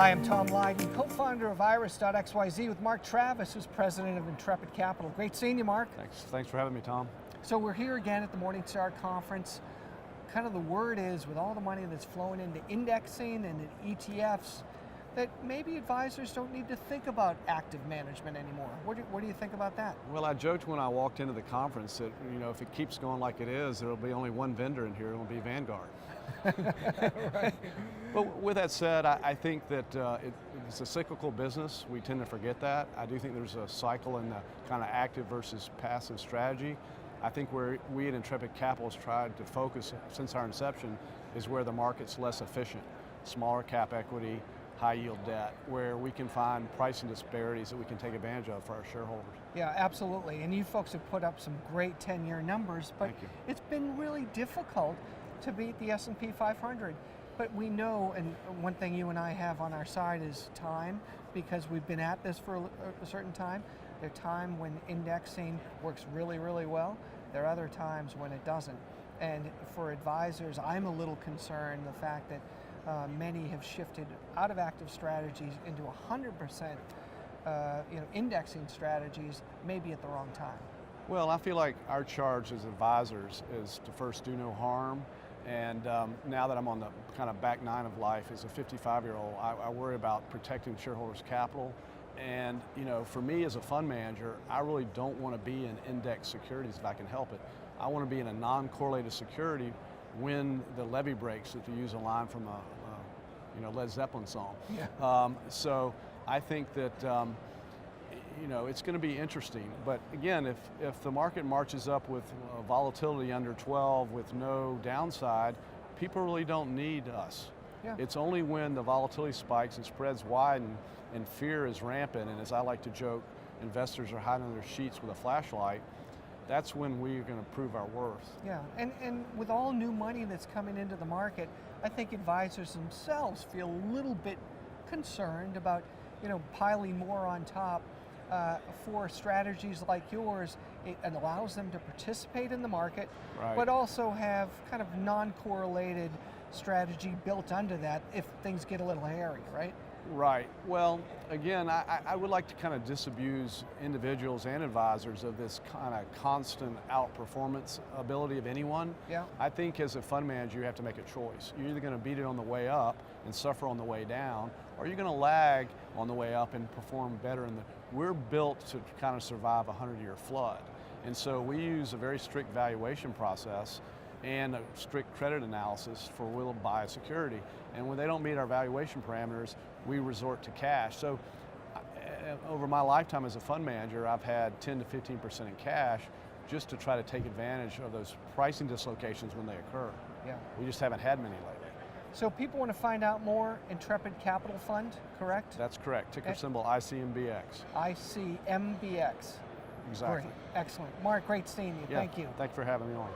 Hi, I'm Tom Lydon, co-founder of Iris.xyz with Mark Travis, who's president of Intrepid Capital. Great seeing you, Mark. Thanks for having me, Tom. So we're here again at the Morningstar Conference. Kind of the word is, with all the money that's flowing into indexing and in ETFs, that maybe advisors don't need to think about active management anymore. What do you think about that? Well, I joked when I walked into the conference that, if it keeps going like it is, there'll be only one vendor in here, it'll be Vanguard. Right. But with that said, I think that it's a cyclical business. We tend to forget that. I do think there's a cycle in the kind of active versus passive strategy. I think where we at Intrepid Capital has tried to focus since our inception is where the market's less efficient. Smaller cap equity, high yield debt, where we can find pricing disparities that we can take advantage of for our shareholders. Yeah, absolutely. And you folks have put up some great 10-year numbers, but Thank you. it's been really difficult to beat the S&P 500. But we know, and one thing you and I have on our side is time, because we've been at this for a certain time. There are times when indexing works really, really well. There are other times when it doesn't. And for advisors, I'm a little concerned the fact that many have shifted out of active strategies into 100% indexing strategies, maybe at the wrong time. Well, I feel like our charge as advisors is to first do no harm. And now that I'm on the kind of back nine of life as a 55-year-old, I worry about protecting shareholders' capital. And for me as a fund manager, I really don't want to be in index securities if I can help it. I want to be in a non-correlated security when the levee breaks, if you use a line from a Led Zeppelin song. Yeah. So I think that it's going to be interesting. But again, if the market marches up with volatility under 12 with no downside, people really don't need us. Yeah. It's only when the volatility spikes and spreads widen and fear is rampant, and as I like to joke, investors are hiding under their sheets with a flashlight, that's when we're going to prove our worth. Yeah, and with all new money that's coming into the market, I think advisors themselves feel a little bit concerned about, piling more on top. For strategies like yours, it allows them to participate in the market, Right. but also have kind of non-correlated strategy built under that if things get a little hairy, right? Right. Well, again, I would like to kind of disabuse individuals and advisors of this kind of constant outperformance ability of anyone. Yeah. I think as a fund manager, you have to make a choice. You're either going to beat it on the way up and suffer on the way down, or you're going to lag on the way up and perform better. We're built to kind of survive a 100-year flood. And so we use a very strict valuation process and a strict credit analysis for we'll buy a security. And when they don't meet our valuation parameters, we resort to cash. So over my lifetime as a fund manager, I've had 10 to 15% in cash just to try to take advantage of those pricing dislocations when they occur. Yeah. We just haven't had many lately. So people want to find out more, Intrepid Capital Fund, correct? That's correct. Ticker symbol ICMBX. ICMBX. Exactly. Great. Excellent. Mark, great seeing you. Yeah. Thank you. Thanks for having me on.